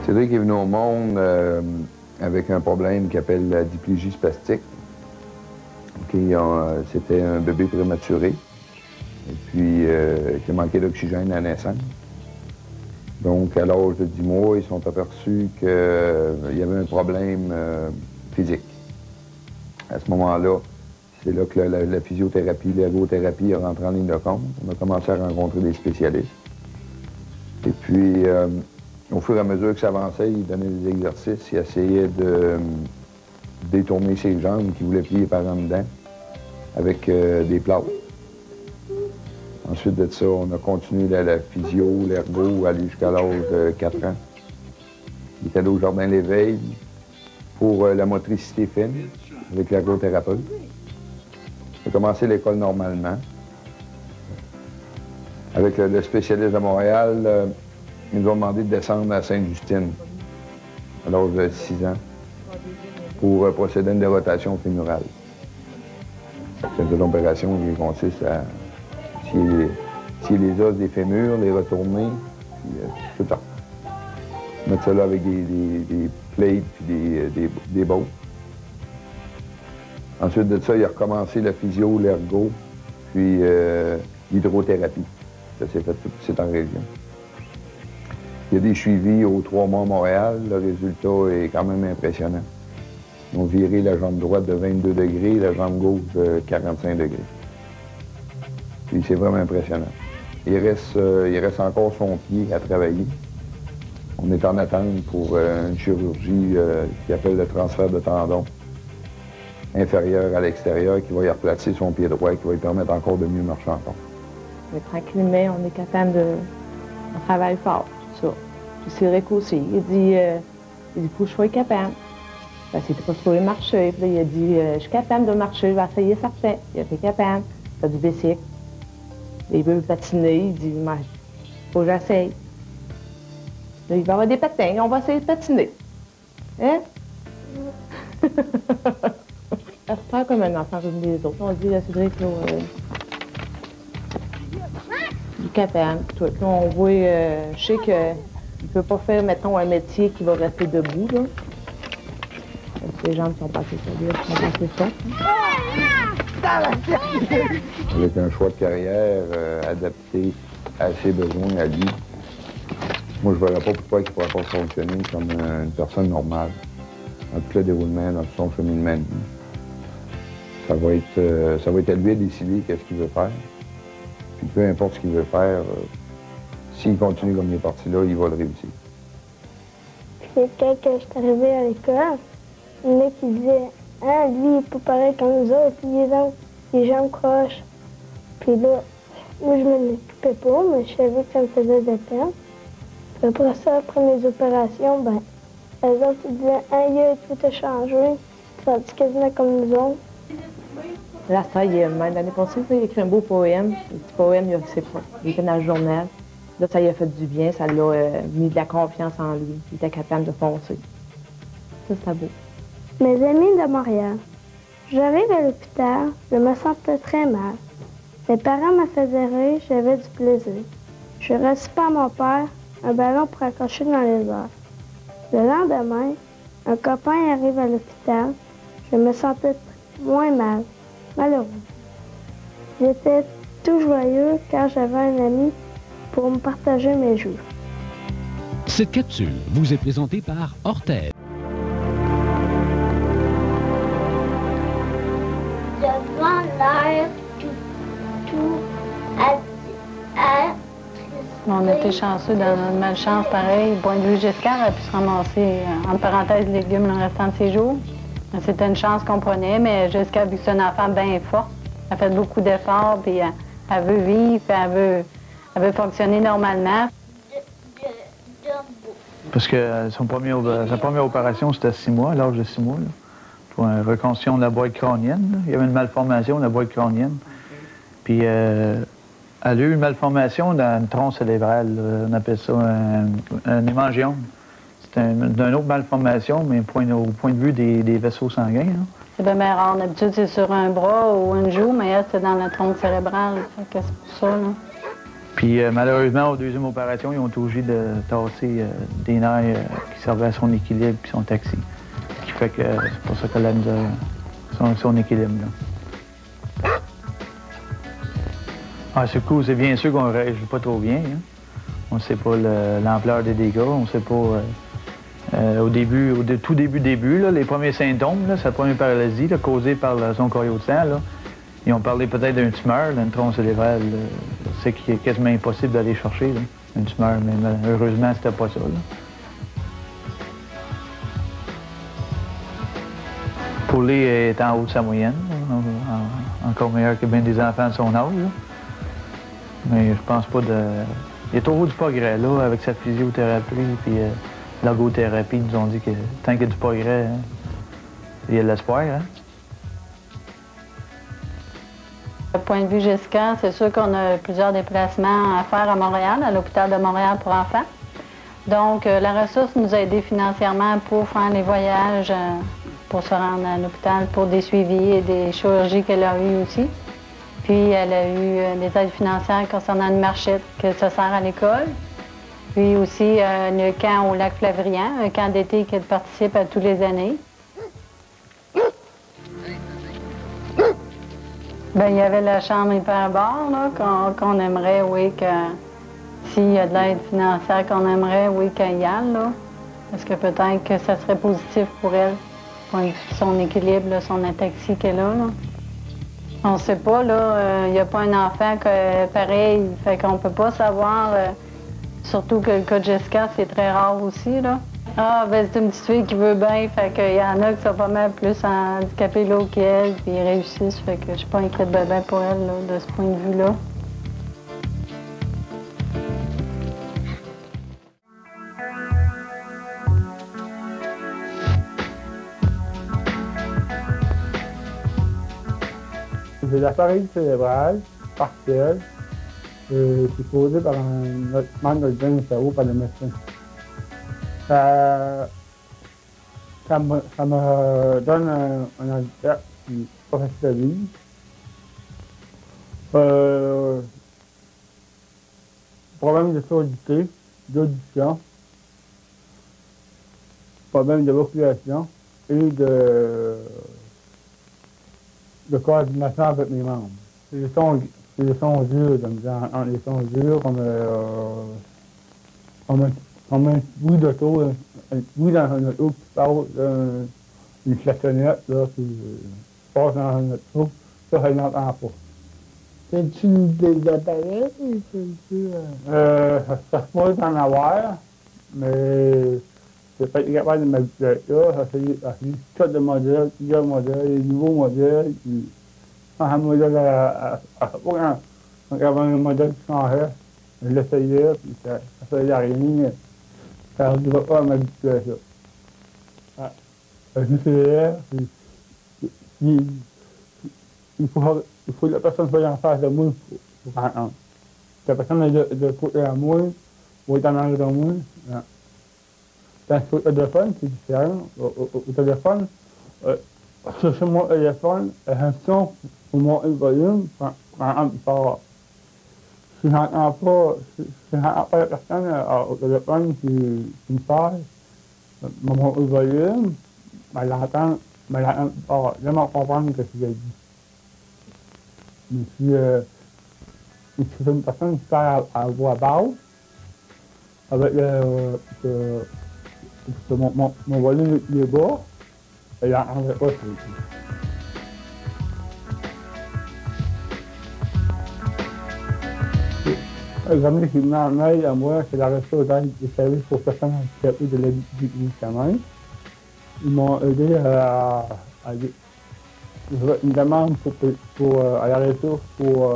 Cédric est venu au monde avec un problème qu'il appelle la diplégie spastique. C'était un bébé prématuré et puis qui manquait d'oxygène à la naissance. Donc, à l'âge de 10 mois, ils sont aperçus qu'il y avait un problème physique. À ce moment-là, c'est là que la physiothérapie, l'ergothérapie est rentrée en ligne de compte. On a commencé à rencontrer des spécialistes. Et puis, au fur et à mesure que ça avançait, il donnait des exercices, il essayait de détourner ses jambes qu'il voulait plier par en dedans avec des plâtres. Ensuite de ça, on a continué la physio, l'ergo, aller jusqu'à l'âge de 4 ans. Il est allé au Jardin L'Éveil pour la motricité fine avec l'ergothérapeute. Il a commencé l'école normalement. Avec le spécialiste de Montréal, ils nous ont demandé de descendre à Sainte-Justine à l'âge de 6 ans pour procéder à une dérotation fémurale. C'est une opération qui consiste à scier les os des fémurs, les retourner, puis tout ça. Mettre ça là avec des plates puis des bottes. Ensuite de ça, il a recommencé la physio, l'ergo, puis l'hydrothérapie. Ça s'est fait tout, c'est en région. Il y a des suivis aux 3 mois à Montréal. Le résultat est quand même impressionnant. Ils ont viré la jambe droite de 22 degrés, la jambe gauche de 45 degrés. Puis c'est vraiment impressionnant. Il reste encore son pied à travailler. On est en attente pour une chirurgie qui appelle le transfert de tendon inférieur à l'extérieur, qui va y replacer son pied droit et qui va lui permettre encore de mieux marcher encore. Mais tranquillement, on est capable de... On travaille fort, ça. Puis Cédric aussi. Il dit, faut que je sois capable. Parce qu'il n'était pas supposé marcher. Puis là, il a dit, je suis capable de marcher, je vais essayer certain. Il a été capable. Il fait du bicycle. Il veut patiner. Il dit, faut que j'essaye. Là, il va y avoir des patins. On va essayer de patiner. Hein? Ça se fait comme un enfant comme les autres. On dit, là, Cédric, là, il est capable. Puis là, on voit, je sais qu'il ne peut pas faire, mettons, un métier qui va rester debout, là. Les jambes sont pas assez solides, sont pas assez fortes. Avec un choix de carrière adapté à ses besoins, à lui, moi, je ne verrais pas pourquoi il ne pourrait pas fonctionner comme une personne normale dans tout le déroulement, dans tout son cheminement de vie. Ça va être à lui de décider qu'est-ce qu'il veut faire. Puis peu importe ce qu'il veut faire, s'il continue comme il est parti là, il va le réussir. Puis quand je suis arrivée à l'école, il y en a qui disaient « Ah, lui, il n'est pas pareil comme nous autres, les jambes croches. » Puis là, moi, je ne m'en occupais pas, mais je savais que ça me faisait de peine. Puis après ça, après mes opérations, ben, les autres, ils disaient « Aïe, tout a changé, tu rendu quasiment comme nous autres. » Là, ça, l'année passée, il a écrit un beau poème. Le petit poème, il était dans le journal. Là, ça lui a fait du bien, ça l'a mis de la confiance en lui. Il était capable de foncer. Ça, c'était beau. Mes amis de Montréal. J'arrive à l'hôpital, je me sentais très mal. Les parents me faisaient rire, j'avais du plaisir. Je reçus par mon père un ballon pour accrocher dans les airs. Le lendemain, un copain arrive à l'hôpital. Je me sentais moins mal, malheureux. J'étais tout joyeux car j'avais un ami pour me partager mes jours. Cette capsule vous est présentée par Orthèse. Devant l'air tout On était chanceux dans notre malchance, pareil. Point de vue Giscard a pu se ramasser, entre parenthèses, légumes le restant de ses jours. C'était une chance qu'on prenait, mais Giscard, vu que c'est une enfant bien forte, elle fait beaucoup d'efforts, puis elle veut vivre, puis elle veut fonctionner normalement. Parce que sa première opération, c'était à 6 mois, à l'âge de 6 mois, là, pour une reconstruction de la boîte crânienne. Là. Il y avait une malformation de la boîte crânienne. Puis elle a eu une malformation dans le tronc cérébral. Là. On appelle ça un hémangiome. C'est une autre malformation, mais au point de vue des vaisseaux sanguins. Là. C'est bien rare. D'habitude, c'est sur un bras ou une joue, mais elle, c'est dans le tronc cérébral. C'est pour ça, là. Puis malheureusement, aux deuxième opération, ils ont été obligés de tasser des nerfs qui servaient à son équilibre puis son taxi. Ce qui fait que c'est pour ça qu'elle a son équilibre. Là. Ah, ce coup, c'est bien sûr qu'on ne réagit pas trop bien. Hein. On ne sait pas l'ampleur des dégâts, on ne sait pas... au tout début, là, les premiers symptômes, là, sa première paralysie là, causée par son corio de sang, là, ils ont parlé peut-être d'une tumeur, d'une tronc cérébrale. C'est quasiment impossible d'aller chercher là, une tumeur, mais heureusement, c'était pas ça. Là. Paulie est en haut de sa moyenne, encore meilleur que bien des enfants de son âge. Là. Mais je pense pas de... Il est au haut du progrès, là, avec sa physiothérapie puis l'ergothérapie. Ils nous ont dit que tant qu'il y a du progrès, hein, il y a de l'espoir. Hein? Du point de vue Jessica, c'est sûr qu'on a plusieurs déplacements à faire à Montréal, à l'hôpital de Montréal pour enfants. Donc, la ressource nous a aidés financièrement pour faire les voyages, pour se rendre à l'hôpital, pour des suivis et des chirurgies qu'elle a eues aussi. Puis, elle a eu des aides financières concernant une marchette que ça sert à l'école. Puis aussi, le camp au lac Flavrian, un camp d'été qu'elle participe à tous les années. Bien, il y avait la chambre hyperbare, là, qu'on aimerait, oui, que s'il y a de l'aide financière qu'on aimerait, oui, qu'elle y aille, là. Parce que peut-être que ça serait positif pour elle, pour son équilibre, là, son ataxie qu'elle a, là. On ne sait pas, là, il n'y a pas un enfant pareil, fait qu'on ne peut pas savoir, surtout que le cas de Jessica, c'est très rare aussi, là. Ah, ben c'est une petite fille qui veut bien, fait qu'il y en a qui sont pas mal plus handicapés là qu'elle, puis ils réussissent, fait que je suis pas inquiète ben pour elle, là, de ce point de vue-là. J'ai la paralysie cérébrale partielle qui est causée par un manque d'oxygène au cerveau par le médecin. Ça me donne un handicap qui n'est pas facile à vivre. Problème de surdité, d'audition, problème de vocalisation et de coordination avec mes membres. C'est les sons durs, entre les sons durs, comme un bruit d'auto, un bruit dans un auto qui passe, une klaxonnette, là, qui passe dans un auto, ça je n'entends pas. C'est-tu des appareils ou c'est-tu... Ça se peut en avoir, mais j'ai pas été capable de m'habituer avec ça. J'ai essayé toutes de modèles, plusieurs modèles, des nouveaux modèles. Puis, quand un modèle quand il y avait un modèle qui changeait, je l'essayais, puis ça faisait rien. Ça ne va pas à m'habituer à ça. J'essayais, puis il faut que la personne soit en face de moi pour entendre. Si la personne est de côté à moi, ou est en arrière de moi, quand c'est au téléphone, c'est différent. Au téléphone, sur mon téléphone, j'ai un son pour monter le volume, pour entendre plus fort. Si je n'entends pas la personne au téléphone qui me parle, je monte le volume, je l'entends plus fort. Je vais comprendre ce qu'il a dit. Mais si c'est une personne qui parle à voix basse, avec mon volume est bas, et n'entendrait pas ce que L'examen qui m'en aide à moi, c'est la ressource d'aide des services pour personnes handicapées de l'aide du médicament. Ils m'ont aidé à une demande à la ressource pour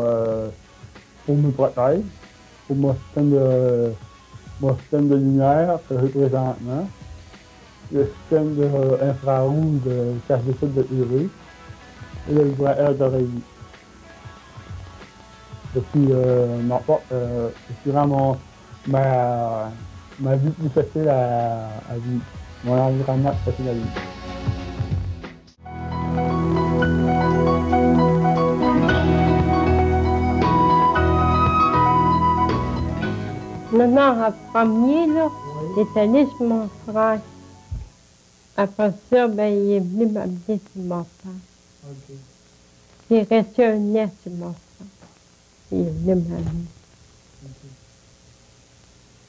mes prothèses, pour mon système de lumière que j'ai présentement, le système infrarouge de cache d'écoute de UV et le livret d'oreiller. Depuis rend ma vie plus facile à vivre, mon environnement plus facile à vivre. Maintenant, en premier, là, il est allé chez mon frère. Après ça, ben, il est venu m'amener chez mon frère. OK. Il est resté un an chez mon frère. Il est venu m'amener. OK.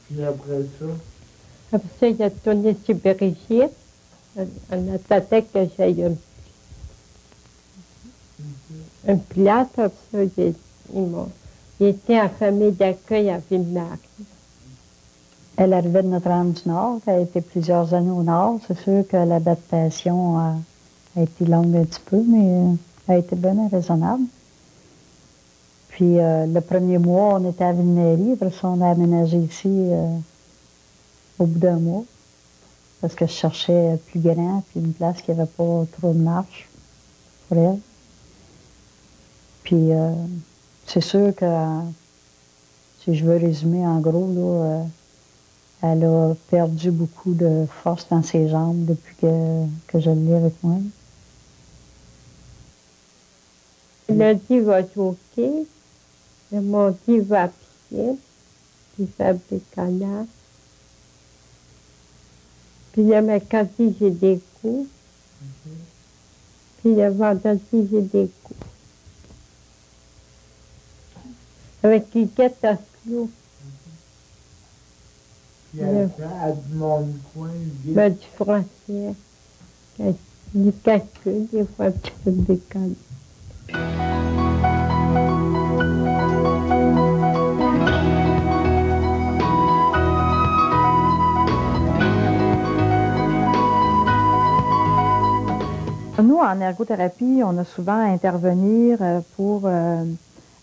Puis après ça? Après ça, il a tourné chez Brigitte. On attendait que j'aille un place. Après ça, il était en famille d'accueil à Ville-Marie. Elle arrivait de Notre-Dame-du-Nord, elle a été plusieurs années au nord. C'est sûr que l'adaptation a été longue un petit peu, mais elle a été bien raisonnable. Puis le premier mois, on était à Ville-Marie, après ça, on a aménagé ici au bout d'un mois, parce que je cherchais plus grand, puis une place qui n'avait pas trop de marche pour elle. Puis c'est sûr que, si je veux résumer en gros, là, elle a perdu beaucoup de force dans ses jambes depuis que je l'ai avec moi. Il a dit qu'il va choquer. Il m'a dit qu'il va à pied. Puis il fait des canards. Puis le mercredi, j'ai des coups. Puis le vendredi, j'ai des coups. Avec une quête à clou. Puis elle demande quoi? Ben, du français. Du calcul, des fois, un petit peu de décalé. Nous, en ergothérapie, on a souvent à intervenir pour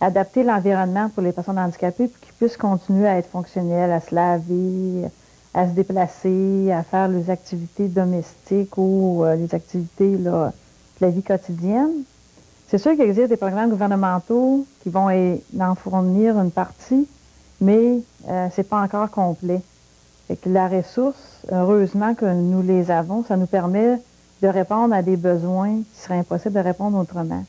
adapter l'environnement pour les personnes handicapées pour qu'ils puissent continuer à être fonctionnels, à se laver, à se déplacer, à faire les activités domestiques ou les activités là, de la vie quotidienne. C'est sûr qu'il existe des programmes gouvernementaux qui vont en fournir une partie, mais c'est pas encore complet. Fait que la ressource, heureusement que nous les avons, ça nous permet de répondre à des besoins qui seraient impossibles de répondre autrement.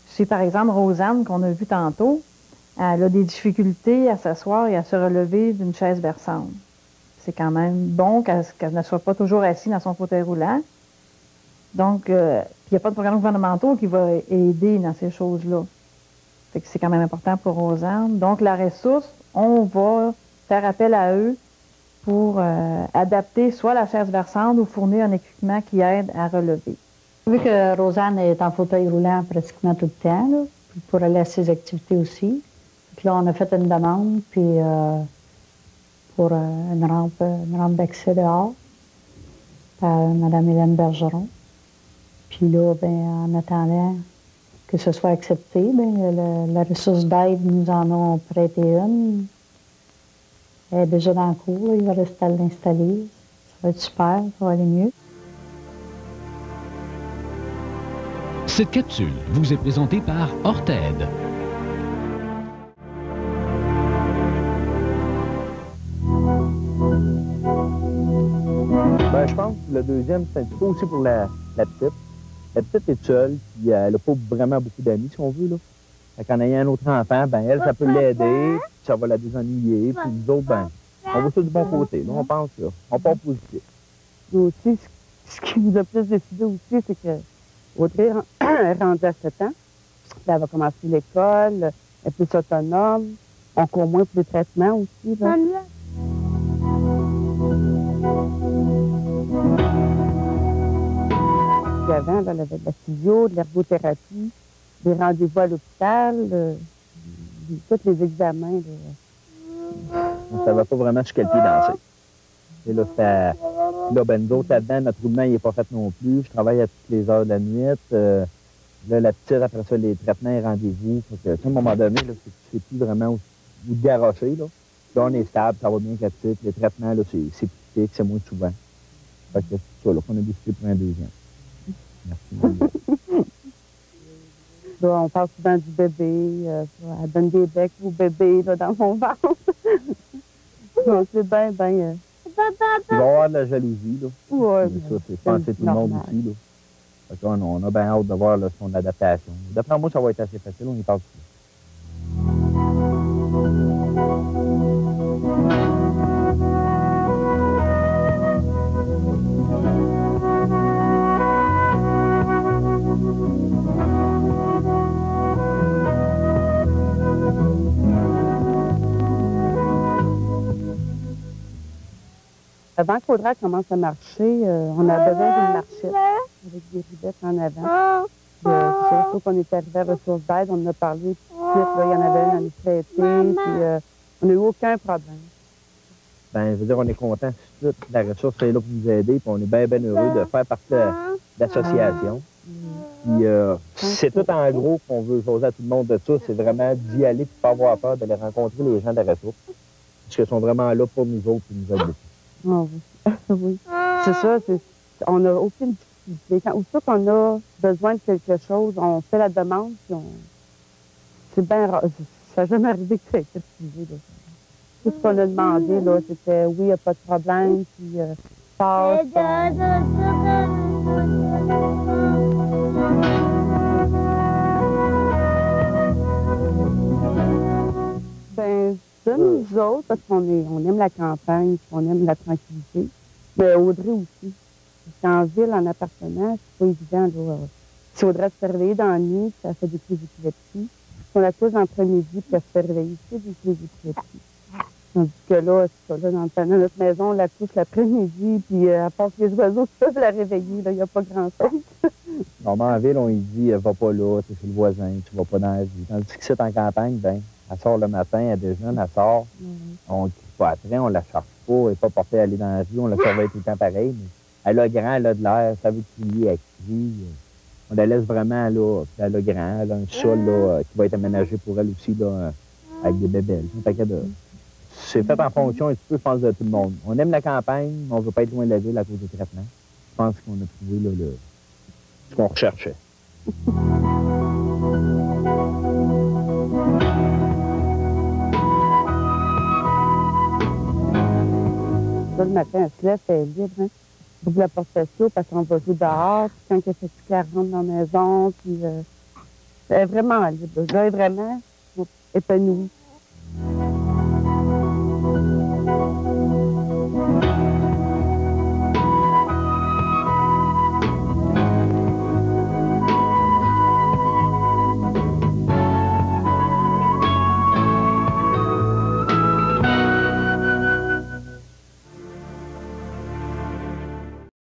C'est par exemple Rosanne, qu'on a vu tantôt, elle a des difficultés à s'asseoir et à se relever d'une chaise berçante. C'est quand même bon qu'elle ne soit pas toujours assise dans son fauteuil roulant. Donc, il n'y a pas de programme gouvernemental qui va aider dans ces choses-là. C'est quand même important pour Rosanne. Donc, la ressource, on va faire appel à eux pour adapter soit la chaise berçante ou fournir un équipement qui aide à relever. Vu que Rosanne est en fauteuil roulant pratiquement tout le temps, là, pour aller à ses activités aussi. Donc là, on a fait une demande, puis pour une rampe d'accès dehors par Mme Hélène Bergeron. Puis là, ben, en attendant que ce soit accepté, ben, la ressource d'aide nous en a prêté une. Elle est déjà dans le cours, là, il va rester à l'installer. Ça va être super, ça va aller mieux. Cette capsule vous est présentée par Orthed. Ben, je pense que le deuxième, c'est un petit peu aussi pour la petite. La petite est seule, puis elle n'a pas vraiment beaucoup d'amis, si on veut, là. Fait qu'en ayant un autre enfant, ben elle, ça peut l'aider, puis ça va la désennuyer, puis nous autres, ben, on va sur du bon côté, là, on pense, là. On part positif. Et aussi, ce qui nous a plus décidé aussi, c'est que Audrey est rendue à 7 ans. Puis elle va commencer l'école, elle est plus autonome. On court moins pour les traitements aussi. Là. Puis avant, elle avait de la physio, de l'ergothérapie, des rendez-vous à l'hôpital, tous les examens. On ne savait pas vraiment sur quel pied danser. Et là, ben, nous autres, là-dedans, notre roulement, il n'est pas fait non plus. Je travaille à toutes les heures de la nuit. Là, la petite, après ça, les traitements et rendez-vous. À un moment donné, là, c'est plus vraiment où de garrocher. Là, on est stable, ça va bien avec la petite. Les traitements, là, c'est plus fixe, c'est moins souvent. Fait que c'est ça, là, qu'on a décidé pour un deuxième. Merci. Là, on parle souvent du bébé. Elle donne des becs au bébé là, dans mon ventre. Donc, c'est bien, bien... Il va y avoir de la jalousie, là. Ouais, mais ça, je pense que c'est tout le monde aussi, là. Fait qu'on a bien hâte de voir là, son adaptation. D'après moi, ça va être assez facile, on y parle plus. Avant qu'Audrey commence à marcher, on a besoin d'une marchette avec des ridettes en avant. C'est surtout qu'on est arrivé à Ressources d'aide, on en a parlé tout de suite, là, il y en avait une à nous traiter, puis on n'a eu aucun problème. Ben, je veux dire, on est content. La ressource est là pour nous aider, puis on est bien, bien heureux de faire partie de l'association. Puis c'est tout en gros qu'on veut poser à tout le monde de ça, c'est vraiment d'y aller, puis pas avoir peur, d'aller rencontrer les gens de la ressource. Parce qu'ils sont vraiment là pour nous autres, puis nous aider. Oh, oui. Oui. C'est ça, on n'a aucune difficulté. Aussitôt qu'on a besoin de quelque chose, on fait la demande, puis c'est bien rare. Ça n'a jamais arrivé que ça a été refusé. Tout ce qu'on a demandé, là, c'était oui, il n'y a pas de problème, puis passe. Ben, ça, nous autres, parce qu'on aime la campagne, on aime la tranquillité. Mais Audrey aussi. Parce qu'en ville, en appartement, c'est pas évident. Là. Si Audrey se fait réveiller dans la nuit, ça fait des crises d'épilepsie. Si on la couche l'entre-midi, puis elle se fait réveiller, c'est des crises d'épilepsie. Tandis que là, c'est ça, là, dans notre maison, on la couche l'après-midi, puis à part que les oiseaux peuvent la réveiller, il n'y a pas grand-chose. Normalement, en ville, on lui dit, va pas là, tu es chez le voisin, tu vas pas dans la vie. Tandis que c'est en campagne, ben, elle sort le matin, elle déjeune, elle sort. On ne crie pas après, on la charge pas, elle n'est pas portée à aller dans la rue, on la surveille tout le temps pareil. Mais elle a grand, elle a de l'air, ça veut crier, elle crie. On la laisse vraiment là, elle a grand, elle a un sol là, qui va être aménagé pour elle aussi, là, avec des bébelles. C'est fait en fonction un petit peu, je pense, de tout le monde. On aime la campagne, mais on ne veut pas être loin de la ville à cause du traitement. Je pense qu'on a trouvé là, ce qu'on recherchait. Là, le matin, elle se lève, elle est libre. Hein? Elle ouvre la porte patio parce qu'on va jouer dehors. Puis quand elle fait elle rentre dans la maison. Puis elle est vraiment libre. Là, elle est vraiment épanouie.